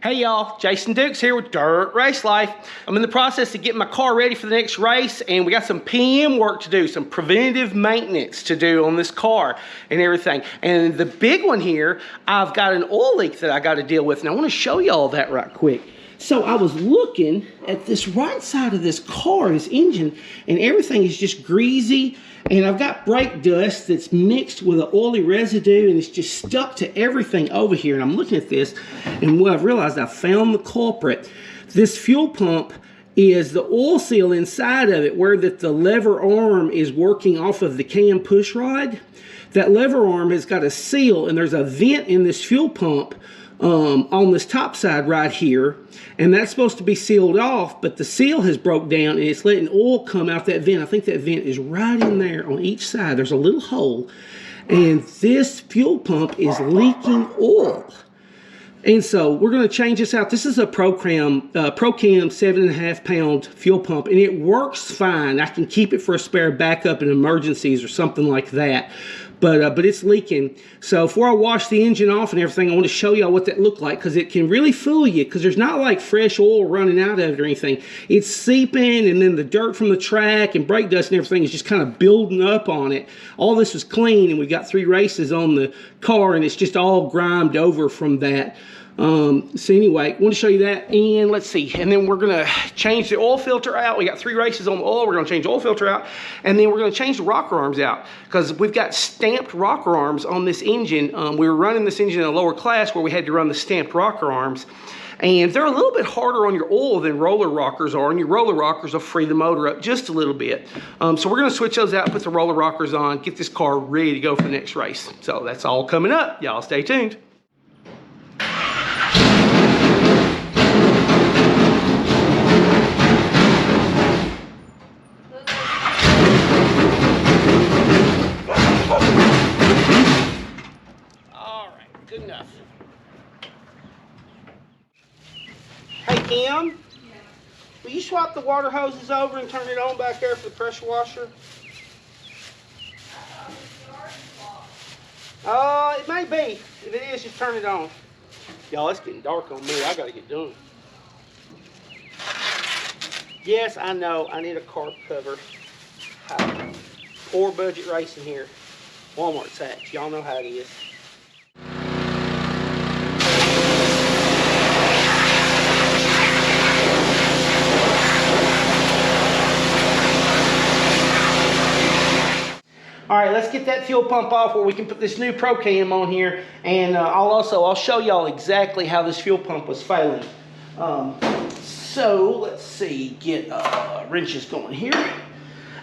Hey y'all, Jason Dukes here with Dirt Race Life. I'm in the process of getting my car ready for the next race, and we got some PM work to do, some preventative maintenance to do on this car and everything. And the big one here, I've got an oil leak that I got to deal with, and I want to show y'all that right quick. So I was looking at this right side of this car, this engine, and everything is just greasy. And I've got brake dust that's mixed with an oily residue, and it's just stuck to everything over here. And I'm looking at this, and what I've realized, I found the culprit. This fuel pump is the oil seal inside of it, where that the lever arm is working off of the cam push rod. That lever arm has got a seal, and there's a vent in this fuel pump on this top side right here, and that's supposed to be sealed off, but the seal has broke down and it's letting oil come out that vent. I think that vent is right in there on each side. There's a little hole, and this fuel pump is leaking oil. And so we're going to change this out. This is a Procam 7.5 pound fuel pump, and it works fine. I can keep it for a spare backup in emergencies or something like that. But it's leaking. So before I wash the engine off and everything, I want to show y'all what that looked like, because it can really fool you, because there's not like fresh oil running out of it or anything. It's seeping, and then the dirt from the track and brake dust and everything is just kind of building up on it. All this was clean, and we got 3 races on the car, and it's just all grimed over from that. So anyway, I want to show you that, and let's see, and then we're going to change the oil filter out. We got 3 races on the oil. We're going to change the oil filter out, and then we're going to change the rocker arms out, because we've got stamped rocker arms on this engine. We were running this engine in a lower class where we had to run the stamped rocker arms, and they're a little bit harder on your oil than roller rockers are, and your roller rockers will free the motor up just a little bit. So we're going to switch those out, put the roller rockers on, get this car ready to go for the next race. So that's all coming up. Y'all stay tuned. Good enough. Hey Kim, will you swap the water hoses over and turn it on back there for the pressure washer? It may be. If it is, just turn it on. Y'all, it's getting dark on me. I gotta get done. Yes, I know. I need a carb cover. Poor budget racing here. Walmart sacks. Y'all know how it is. All right, let's get that fuel pump off where we can put this new Procam on here, and I'll show y'all exactly how this fuel pump was failing. So let's see, get wrenches going here,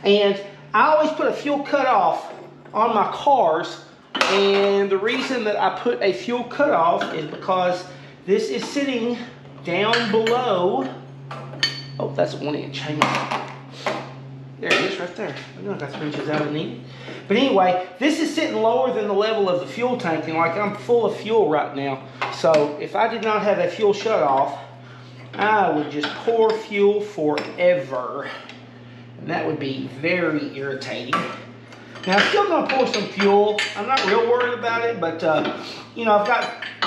and I always put a fuel cutoff on my cars, and the reason that I put a fuel cutoff is because this is sitting down below. Oh, that's a 1-inch. Hang on. There it is right there. I know I got the wrenches out of need. But anyway, this is sitting lower than the level of the fuel tank, and like I'm full of fuel right now. So if I did not have a fuel shut off, I would just pour fuel forever. And that would be very irritating. Now I'm still gonna pour some fuel. I'm not real worried about it, but you know,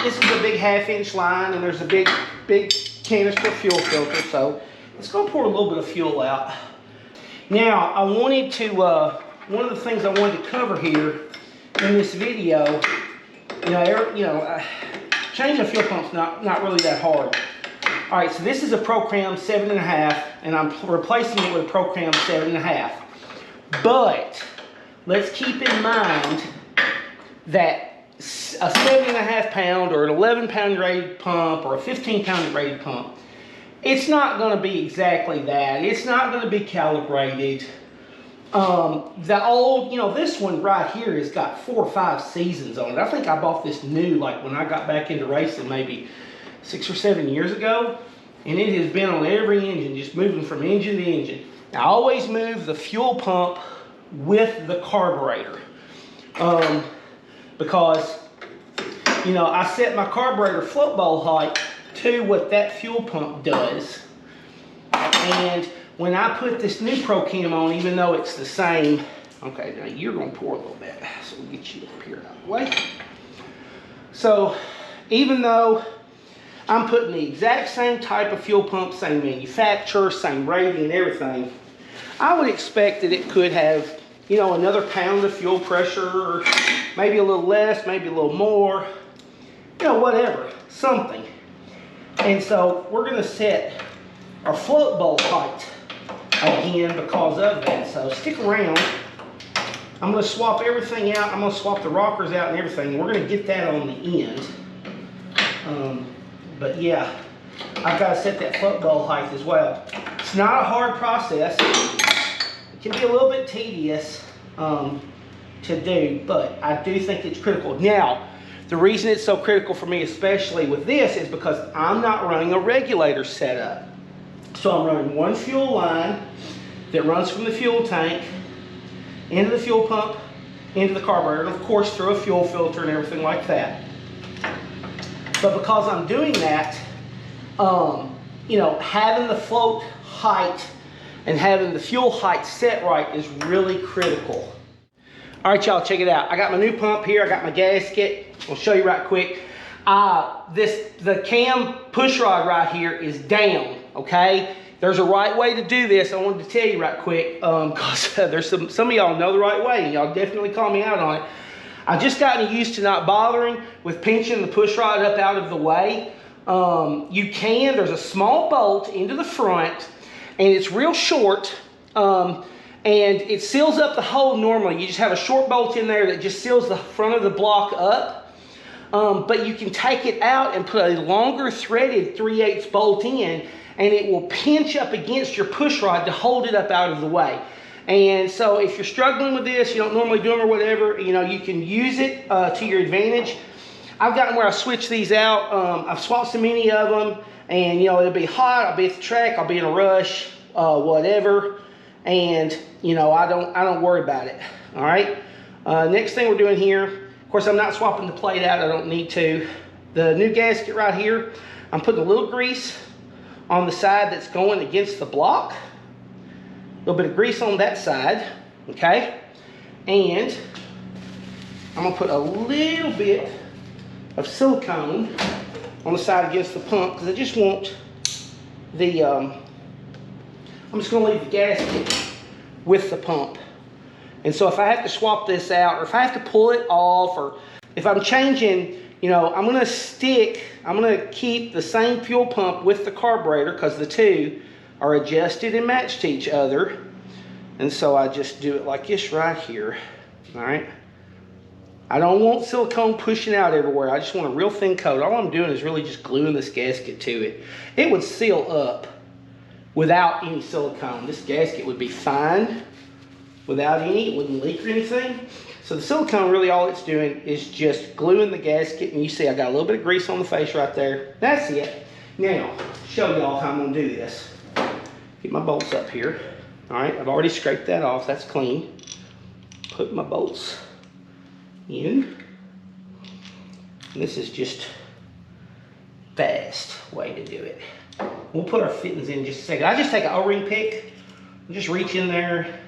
this is a big 1/2-inch line, and there's a big canister fuel filter, so it's gonna pour a little bit of fuel out. Now, I wanted to, one of the things I wanted to cover here in this video, changing a fuel pump's not really that hard. All right, so this is a Procam 7.5, and I'm replacing it with a Procam 7.5. But let's keep in mind that a 7.5 pound or an 11 pound rated pump or a 15 pound rated pump, it's not going to be exactly that. It's not going to be calibrated. The old, this one right here has got 4 or 5 seasons on it. I think I bought this new, like when I got back into racing maybe 6 or 7 years ago. And it has been on every engine, just moving from engine to engine. I always move the fuel pump with the carburetor. Because, I set my carburetor float bowl height to what that fuel pump does. And when I put this new Procam on, even though it's the same, okay, now you're gonna pour a little bit, so we'll get you up here out of the way. So even though I'm putting the exact same type of fuel pump, same manufacturer, same rating and everything. I would expect that it could have, you know, another pound of fuel pressure, or maybe a little less, maybe a little more, you know, whatever, something. And so we're gonna set our float bowl height again because of that. So stick around. I'm gonna swap everything out. I'm gonna swap the rockers out and everything. And we're gonna get that on the end. But yeah, I've got to set that float bowl height as well. It's not a hard process. It can be a little bit tedious to do, but I do think it's critical. Now, the reason it's so critical for me, especially with this, is because I'm not running a regulator setup. So I'm running one fuel line that runs from the fuel tank into the fuel pump, into the carburetor, and of course through a fuel filter and everything like that. But because I'm doing that, you know, having the float height and having the fuel height set right is really critical. All right, y'all, check it out. I got my new pump here. I got my gasket. I'll show you right quick. The cam push rod right here is down, okay? There's a right way to do this. I wanted to tell you right quick because there's some of y'all know the right way, and y'all definitely call me out on it. I've just gotten used to not bothering with pinching the push rod up out of the way. There's a small bolt into the front, and it's real short, and it seals up the hole normally. You just have a short bolt in there that just seals the front of the block up. But you can take it out and put a longer threaded 3/8 bolt in, and it will pinch up against your push rod to hold it up out of the way. And so if you're struggling with this, you don't normally do them or whatever, you know, you can use it to your advantage. I've gotten where I switch these out. I've swapped so many of them, and you know, it'll be hot, I'll be at the track, I'll be in a rush, whatever. And you know, I don't worry about it. All right. Next thing we're doing here, of course, I'm not swapping the plate out, I don't need to. The new gasket right here, I'm putting a little grease on the side that's going against the block. A little bit of grease on that side, okay? And I'm gonna put a little bit of silicone on the side against the pump because I just want the, I'm just gonna leave the gasket with the pump. And so if I have to swap this out, or if I have to pull it off, or if I'm changing, you know, I'm gonna keep the same fuel pump with the carburetor because the two are adjusted and matched to each other. And so I just do it like this right here. All right. I don't want silicone pushing out everywhere. I just want a real thin coat. All I'm doing is really just gluing this gasket to it. It would seal up without any silicone. This gasket would be fine without any. It wouldn't leak or anything. So the silicone, really all it's doing is just gluing the gasket. And you see I got a little bit of grease on the face right there. That's it. Now, show y'all how I'm gonna do this. Get my bolts up here. All right, I've already scraped that off. That's clean. Put my bolts in. And this is just fast way to do it. We'll put our fittings in just a second. I just take an O-ring pick, just reach in there.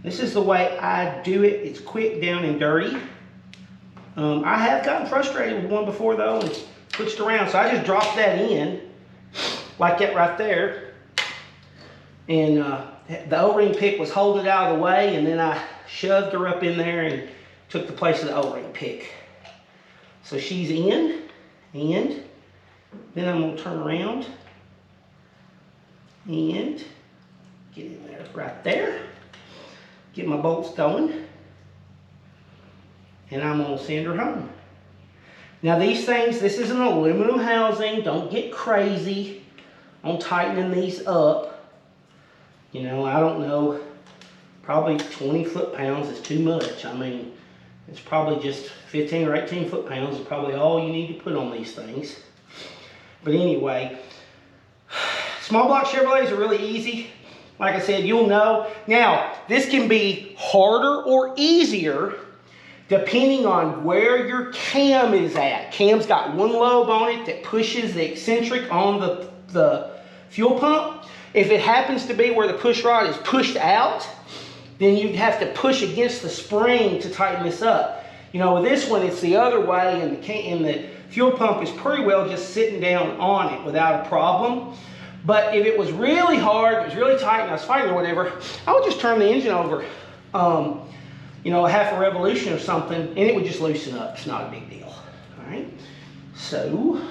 This is the way I do it. It's quick, down, and dirty. I have gotten frustrated with one before though and switched around. So I just dropped that in like that right there. And the O-ring pick was holding it out of the way, and then I shoved her up in there and took the place of the O-ring pick. So she's in, and then I'm gonna turn around and get in there right there. Get my bolts going, and I'm gonna send her home. Now these things, this is an aluminum housing. Don't get crazy on tightening these up. You know, I don't know, probably 20 foot-pounds is too much. I mean, it's probably just 15 or 18 foot-pounds is probably all you need to put on these things. But anyway, small block Chevrolets are really easy. Like I said, you'll know. Now, this can be harder or easier depending on where your cam is at. Cam's got one lobe on it that pushes the eccentric on the fuel pump. If it happens to be where the push rod is pushed out, then you'd have to push against the spring to tighten this up. You know, with this one, it's the other way, and fuel pump is pretty well just sitting down on it without a problem. But if it was really hard, it was really tight, and I was fighting or whatever, I would just turn the engine over, you know, a half a revolution or something, and it would just loosen up. It's not a big deal. All right. So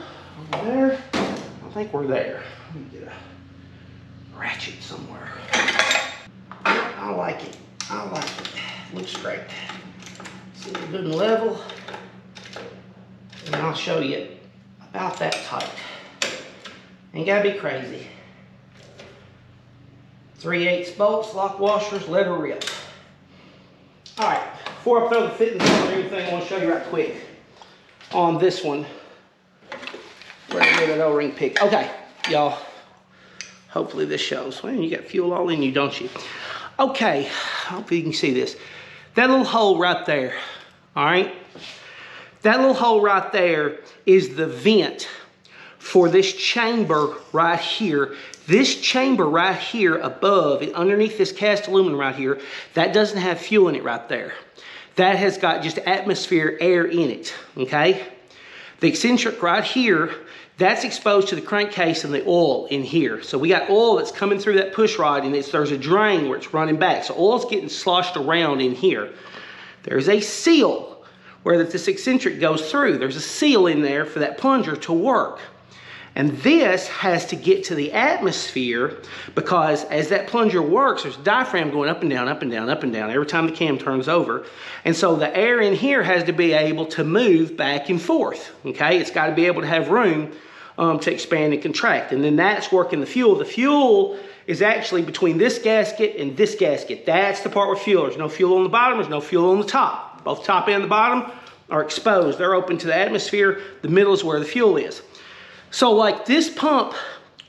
over there, I think we're there. Let me get a ratchet somewhere. I like it. I like it. Looks great. See, we're good and level. And I'll show you about that tight. Ain't gotta be crazy. 3/8 bolts, lock washers, let her rip. All right, before I throw the fittings on or anything, I want to show you right quick on this one. Where I get that O-ring pick. Okay, y'all. Hopefully this shows. Well, you got fuel all in you, don't you? Okay, I hope you can see this. That little hole right there, all right? That little hole right there is the vent for this chamber right here. This chamber right here above, underneath this cast aluminum right here, that doesn't have fuel in it right there. That has got just atmosphere air in it, okay? The eccentric right here, that's exposed to the crankcase and the oil in here. So we got oil that's coming through that push rod, and there's a drain where it's running back. So oil's getting sloshed around in here. There's a seal where this eccentric goes through. There's a seal in there for that plunger to work. And this has to get to the atmosphere, because as that plunger works, there's a diaphragm going up and down, up and down, up and down every time the cam turns over. And so the air in here has to be able to move back and forth, okay? It's got to be able to have room to expand and contract. And then that's working the fuel. The fuel is actually between this gasket and this gasket. That's the part where fuel. There's no fuel on the bottom, there's no fuel on the top. Both top and the bottom are exposed. They're open to the atmosphere. The middle is where the fuel is. So like this pump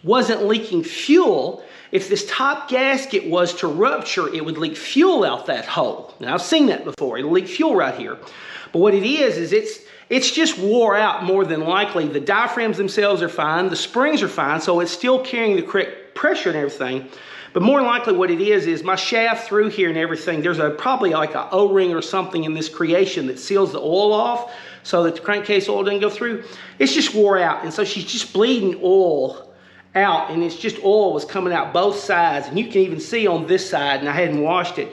wasn't leaking fuel. If this top gasket was to rupture, it would leak fuel out that hole. Now I've seen that before. It'll leak fuel right here. But what it is it's just wore out more than likely. The diaphragms themselves are fine. The springs are fine. So it's still carrying the correct pressure and everything. But more than likely what it is my shaft through here and everything, there's probably like a O-ring or something in this creation that seals the oil off so that the crankcase oil doesn't go through. It's just wore out. And so she's just bleeding oil out, and it's just oil was coming out both sides. And you can even see on this side, and I hadn't washed it.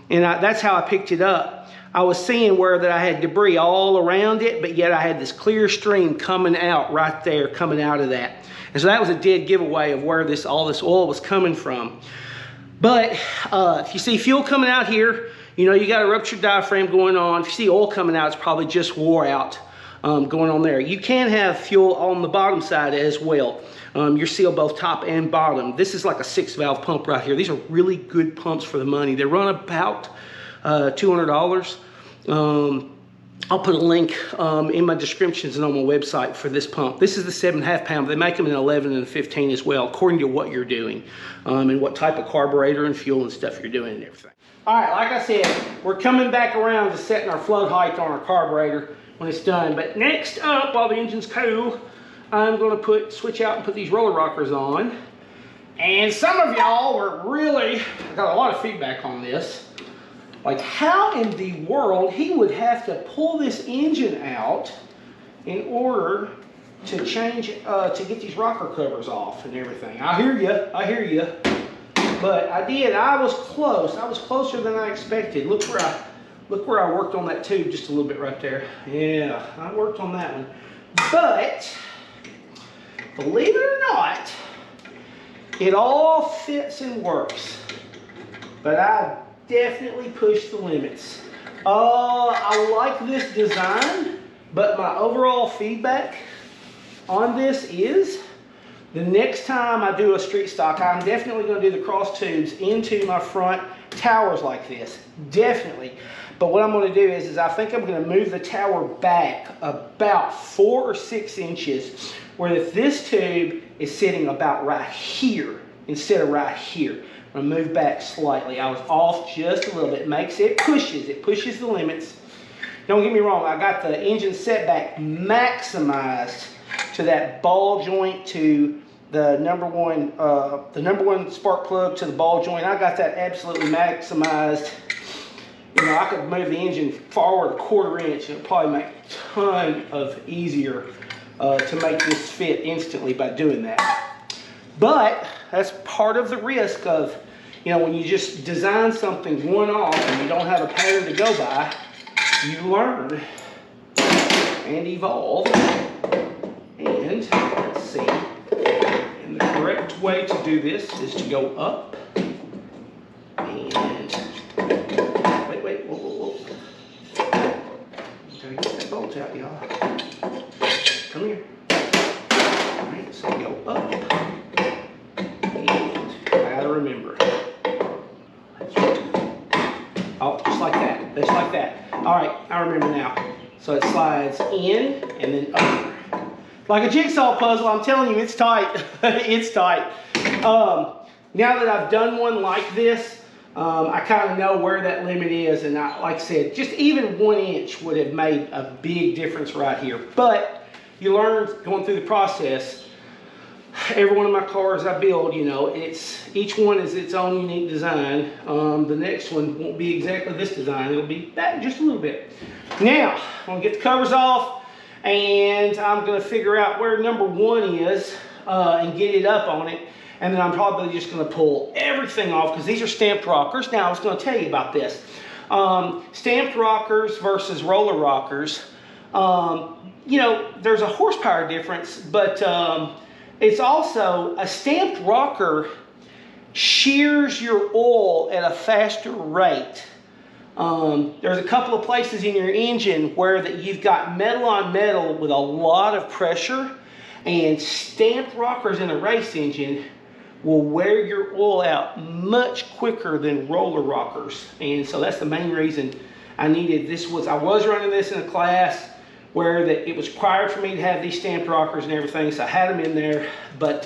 And that's how I picked it up. I was seeing where that I had debris all around it, but yet I had this clear stream coming out right there, coming out of that. And so that was a dead giveaway of where all this oil was coming from. But if you see fuel coming out here, you know you got a ruptured diaphragm going on. If you see oil coming out, it's probably just wore out going on there. You can have fuel on the bottom side as well. You're sealed both top and bottom. This is like a 6-valve pump right here. These are really good pumps for the money. They run about $200. I'll put a link in my descriptions and on my website for this pump. This is the 7.5 pound. They make them in 11 and 15 as well, according to what you're doing and what type of carburetor and fuel and stuff you're doing and everything. All right, like I said, we're coming back around to setting our flood height on our carburetor when it's done. But next up, while the engine's cool, I'm going to switch out and put these roller rockers on. And some of y'all were really, I got a lot of feedback on this. Like, how in the world he would have to pull this engine out in order to change, to get these rocker covers off and everything. I hear you. But I did. I was close. I was closer than I expected. Look where I worked on that tube just a little bit right there. Yeah, I worked on that one. But believe it or not, it all fits and works. But I definitely pushed the limits. I like this design, but my overall feedback on this is the next time I do a street stock, I'm definitely going to do the cross tubes into my front towers like this. Definitely. But what I'm going to do is I think I'm going to move the tower back about 4 or 6 inches, where this tube is sitting about right here instead of right here. I'm going to move back slightly. I was off just a little bit. It pushes the limits. Don't get me wrong, I got the engine setback maximized to that ball joint, to the number one spark plug to the ball joint. I got that absolutely maximized. You know, I could move the engine forward a 1/4 inch and it'd probably make a ton of easier to make this fit instantly by doing that. But that's part of the risk of, you know, when you just design something one-off and you don't have a pattern to go by, you learn and evolve. And let's see, and the correct way to do this is to go up and wait, whoa. Gotta get that bolt out, y'all. Come here. All right, so go up, and I gotta remember. Oh, just like that. Just like that. All right, I remember now. So it slides in and then over. Like a jigsaw puzzle, I'm telling you, it's tight. It's tight. Now that I've done one like this, I kind of know where that limit is. And like I said, just even 1 inch would have made a big difference right here. But you learn going through the process. Every one of my cars I build, you know, each one is its own unique design. The next one won't be exactly this design. It'll be back just a little bit. Now, I'm going to get the covers off, and I'm going to figure out where number 1 is and get it up on it. And then I'm probably just going to pull everything off because these are stamped rockers. Now, I was going to tell you about this. Stamped rockers versus roller rockers. You know, there's a horsepower difference, but it's also a stamped rocker shears your oil at a faster rate. There's a couple of places in your engine where that you've got metal on metal with a lot of pressure, and stamped rockers in a race engine will wear your oil out much quicker than roller rockers. And so that's the main reason I needed this. I was running this in a class where that it was required for me to have these stamped rockers and everything, so I had them in there, but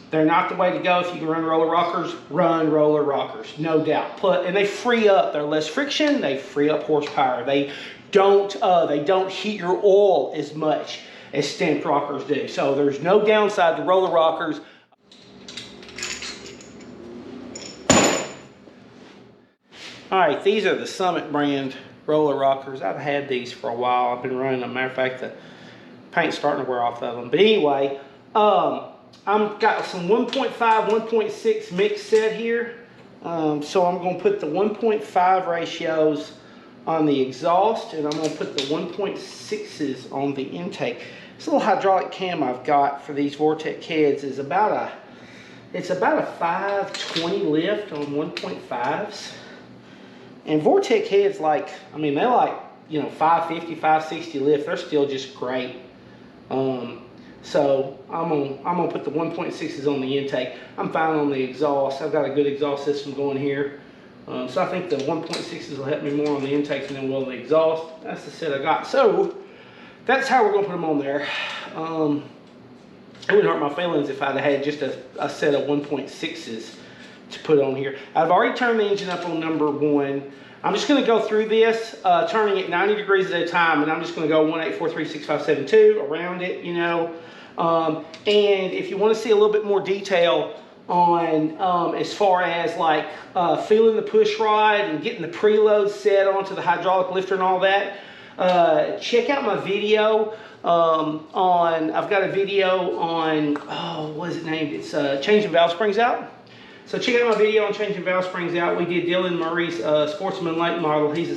they're not the way to go. If you can run roller rockers, run roller rockers, no doubt. And they free up, they're less friction, they free up horsepower. They don't heat your oil as much as stamped rockers do. So there's no downside to roller rockers. All right, these are the Summit brand roller rockers. I've had these for a while. I've been running them. Matter of fact, the paint's starting to wear off of them. But anyway, I've got some 1.5, 1.6 mix set here. So I'm going to put the 1.5 ratios on the exhaust, and I'm going to put the 1.6s on the intake. This little hydraulic cam I've got for these Vortec heads is about a 520 lift on 1.5s. And Vortec heads, like, I mean, they're like, you know, 550, 560 lift. They're still just great. So I'm gonna put the 1.6s on the intake. I'm fine on the exhaust. I've got a good exhaust system going here. So I think the 1.6s will help me more on the intakes than they will the exhaust. That's the set I got. So that's how we're gonna put them on there. It wouldn't hurt my feelings if I'd had just a set of 1.6s to put on here. I've already turned the engine up on number 1. I'm just going to go through this, turning it 90 degrees at a time, and I'm just going to go 1, 8, 4, 3, 6, 5, 7, 2 around it, you know. And if you want to see a little bit more detail on as far as like feeling the push rod and getting the preload set onto the hydraulic lifter and all that, check out my video I've got a video on, what is it named? It's changing valve springs out. So check out my video on changing valve springs out. We did Dylan Murray's Sportsman late model. He's a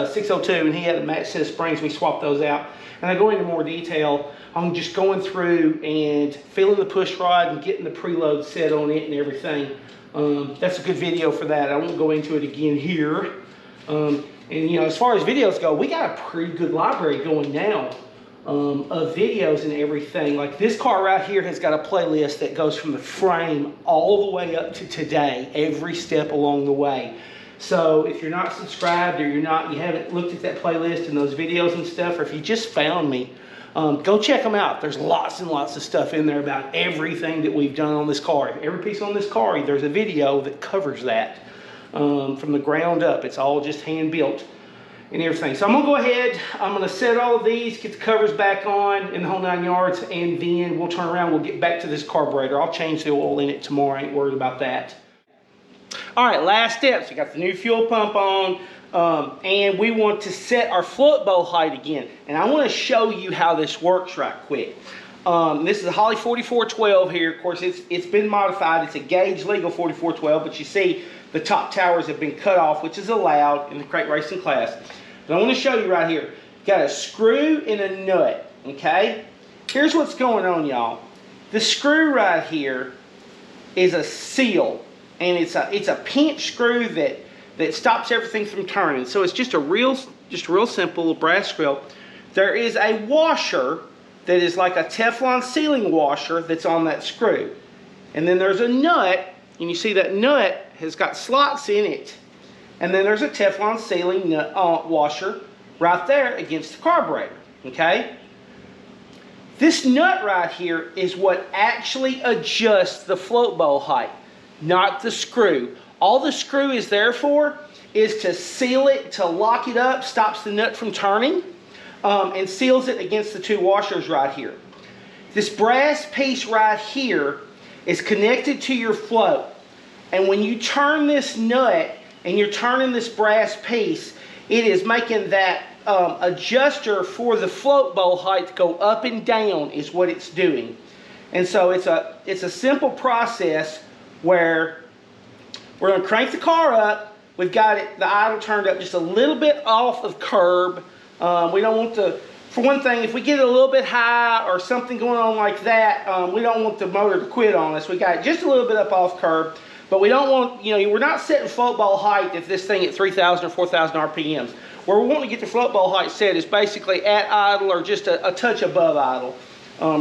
602, and he had a match set of springs. We swapped those out. And I go into more detail on just going through and feeling the push rod and getting the preload set on it and everything. That's a good video for that. I won't go into it again here. And you know, as far as videos go, we got a pretty good library going now. Of videos and everything. Like this car right here has got a playlist that goes from the frame all the way up to today, every step along the way. So if you're not subscribed or you haven't looked at that playlist and those videos and stuff, or if you just found me, go check them out. There's lots and lots of stuff in there about everything that we've done on this car. Every piece on this car, there's a video that covers that from the ground up. It's all just hand built and everything. So I'm gonna go ahead, I'm gonna set all of these, get the covers back on in the whole 9 yards, and then we'll turn around, we'll get back to this carburetor. I'll change the oil in it tomorrow, I ain't worried about that. All right, last steps. We got the new fuel pump on. and we want to set our float bowl height again. And I want to show you how this works right quick. This is a Holley 4412 here. Of course, it's been modified. It's a gauge legal 4412, but you see the top towers have been cut off, which is allowed in the crate racing class. But I want to show you right here. Got a screw and a nut, okay? Here's what's going on, y'all. The screw right here is a seal, and it's a pinch screw that stops everything from turning. So it's just a real simple little brass screw. There is a washer that is like a Teflon sealing washer that's on that screw. And then there's a nut, and you see that nut has got slots in it. And then there's a Teflon sealing nut, washer right there against the carburetor, okay? This nut right here is what actually adjusts the float bowl height, not the screw. All the screw is there for is to seal it, to lock it up, stops the nut from turning, and seals it against the two washers right here. This brass piece right here is connected to your float. And when you turn this nut and you're turning this brass piece, it is making that adjuster for the float bowl height to go up and down is what it's doing. And so it's a simple process where we're going to crank the car up. We've got the idle turned up just a little bit off of curb. We don't want to, for one thing, if we get it a little bit high or something going on like that, we don't want the motor to quit on us. We got it just a little bit up off curb, but we don't want, we're not setting float bowl height if this thing at 3,000 or 4,000 RPMs. Where we want to get the float bowl height set is basically at idle or just a touch above idle,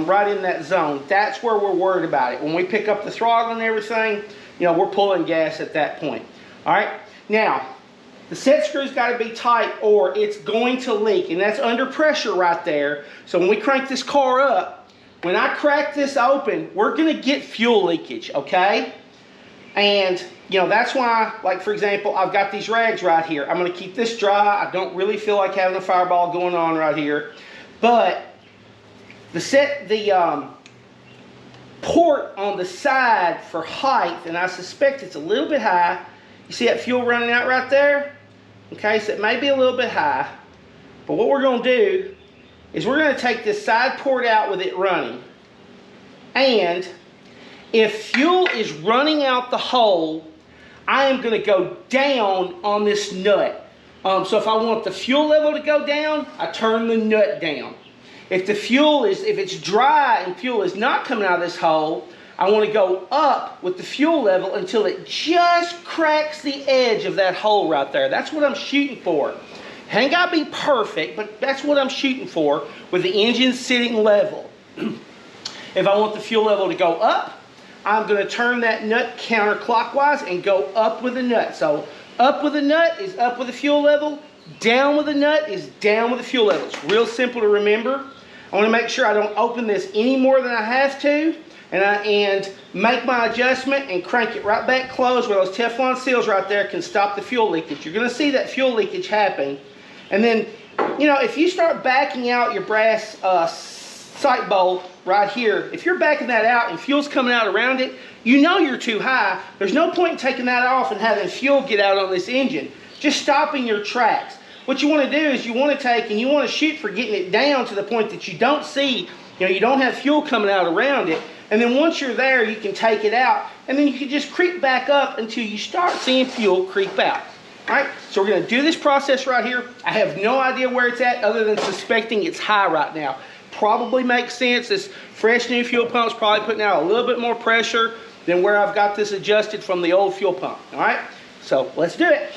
right in that zone. That's where we're worried about it. When we pick up the throttle and everything, we're pulling gas at that point. All right, now, the set screw's got to be tight or it's going to leak, and that's under pressure right there. So when we crank this car up, when I crack this open, we're going to get fuel leakage, okay? And, that's why, like, for example, I've got these rags right here. I'm going to keep this dry. I don't really feel like having a fireball going on right here. But the port on the side for height, and I suspect it's a little bit high. You see that fuel running out right there? Okay, so it may be a little bit high, but what we're going to do is we're going to take this side port out with it running. And if fuel is running out the hole, I am going to go down on this nut. So if I want the fuel level to go down, I turn the nut down. If it's dry and fuel is not coming out of this hole, I want to go up with the fuel level until it just cracks the edge of that hole right there. That's what I'm shooting for. It ain't got to be perfect, but that's what I'm shooting for with the engine sitting level. If I want the fuel level to go up, I'm going to turn that nut counterclockwise and go up with the nut. So up with the nut is up with the fuel level. Down with the nut is down with the fuel level. It's real simple to remember. I want to make sure I don't open this any more than I have to. And make my adjustment and crank it right back closed where those Teflon seals right there can stop the fuel leakage. You're going to see that fuel leakage happen. And then, if you start backing out your brass sight bolt right here, if you're backing that out and fuel's coming out around it, you're too high. There's no point in taking that off and having fuel get out on this engine. Just stopping your tracks. What you want to do is you want to take and you want to shoot for getting it down to the point that you don't see, you don't have fuel coming out around it. And then once you're there, you can take it out, and then you can just creep back up until you start seeing fuel creep out. All right, so we're going to do this process right here. I have no idea where it's at other than suspecting it's high right now. Probably makes sense. This fresh new fuel pump is probably putting out a little bit more pressure than where I've got this adjusted from the old fuel pump. All right, so let's do it.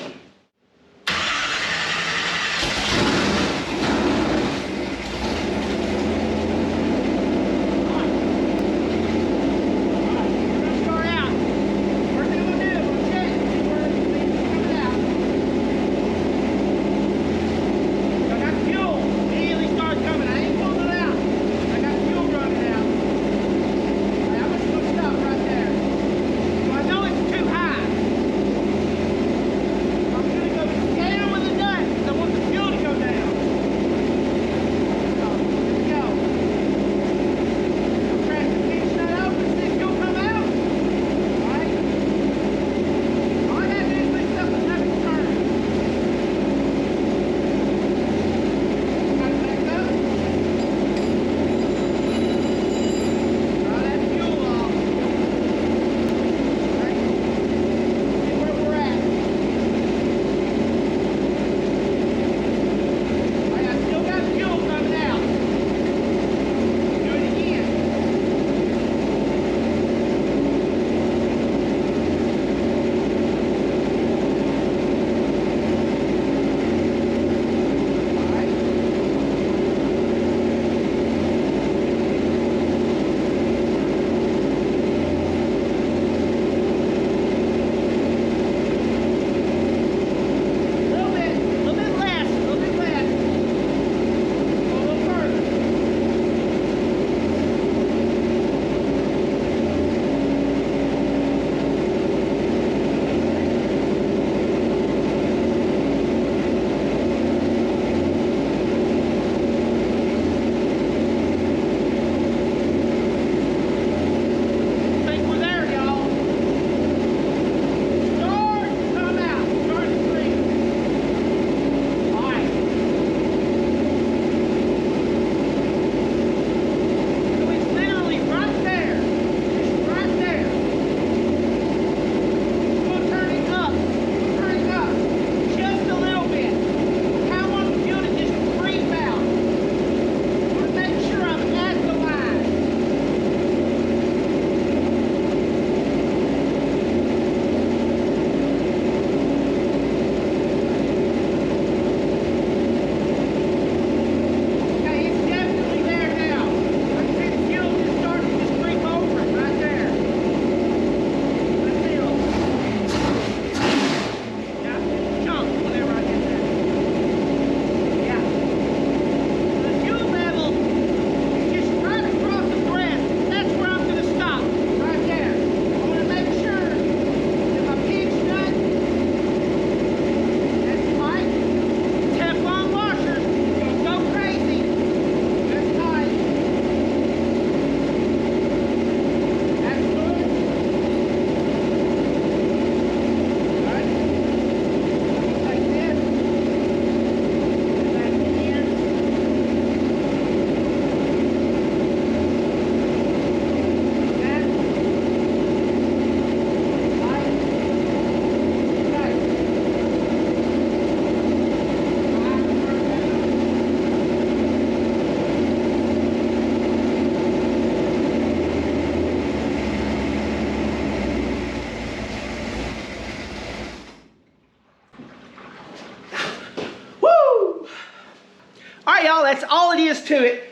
y'all, that's all it is to it.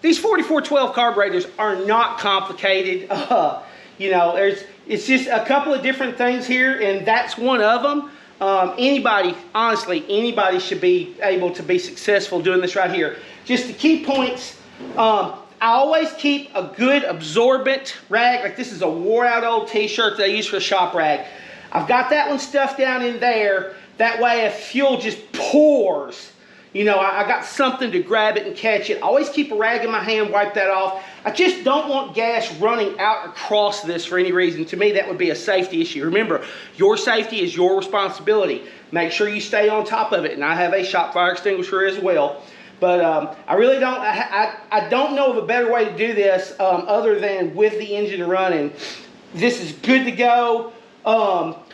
These 4412 carburetors are not complicated. You know, it's just a couple of different things here, and that's one of them. Anybody, honestly, anybody should be able to be successful doing this right here. Just the key points. I always keep a good absorbent rag. Like this is a wore out old t-shirt that I use for a shop rag. I've got that one stuffed down in there. That way if fuel just pours, you know, I got something to grab it and catch it. I always keep a rag in my hand, wipe that off. I just don't want gas running out across this for any reason. To me, that would be a safety issue. Remember, your safety is your responsibility. Make sure you stay on top of it. And I have a shop fire extinguisher as well. But I really don't, I don't know of a better way to do this other than with the engine running. This is good to go.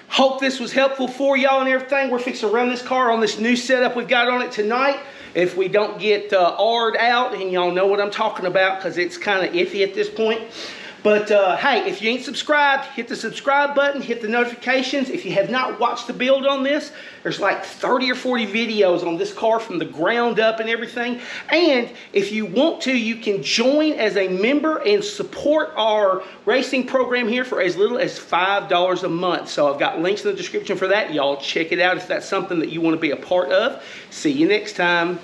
Hope this was helpful for y'all and everything. We're fixing to run this car on this new setup we've got on it tonight. If we don't get R'd out, and y'all know what I'm talking about because it's kind of iffy at this point. But hey, if you ain't subscribed, hit the subscribe button, hit the notifications. If you have not watched the build on this, there's like 30 or 40 videos on this car from the ground up and everything. And if you want to, you can join as a member and support our racing program here for as little as $5 a month. So I've got links in the description for that. Y'all check it out if that's something that you want to be a part of. See you next time.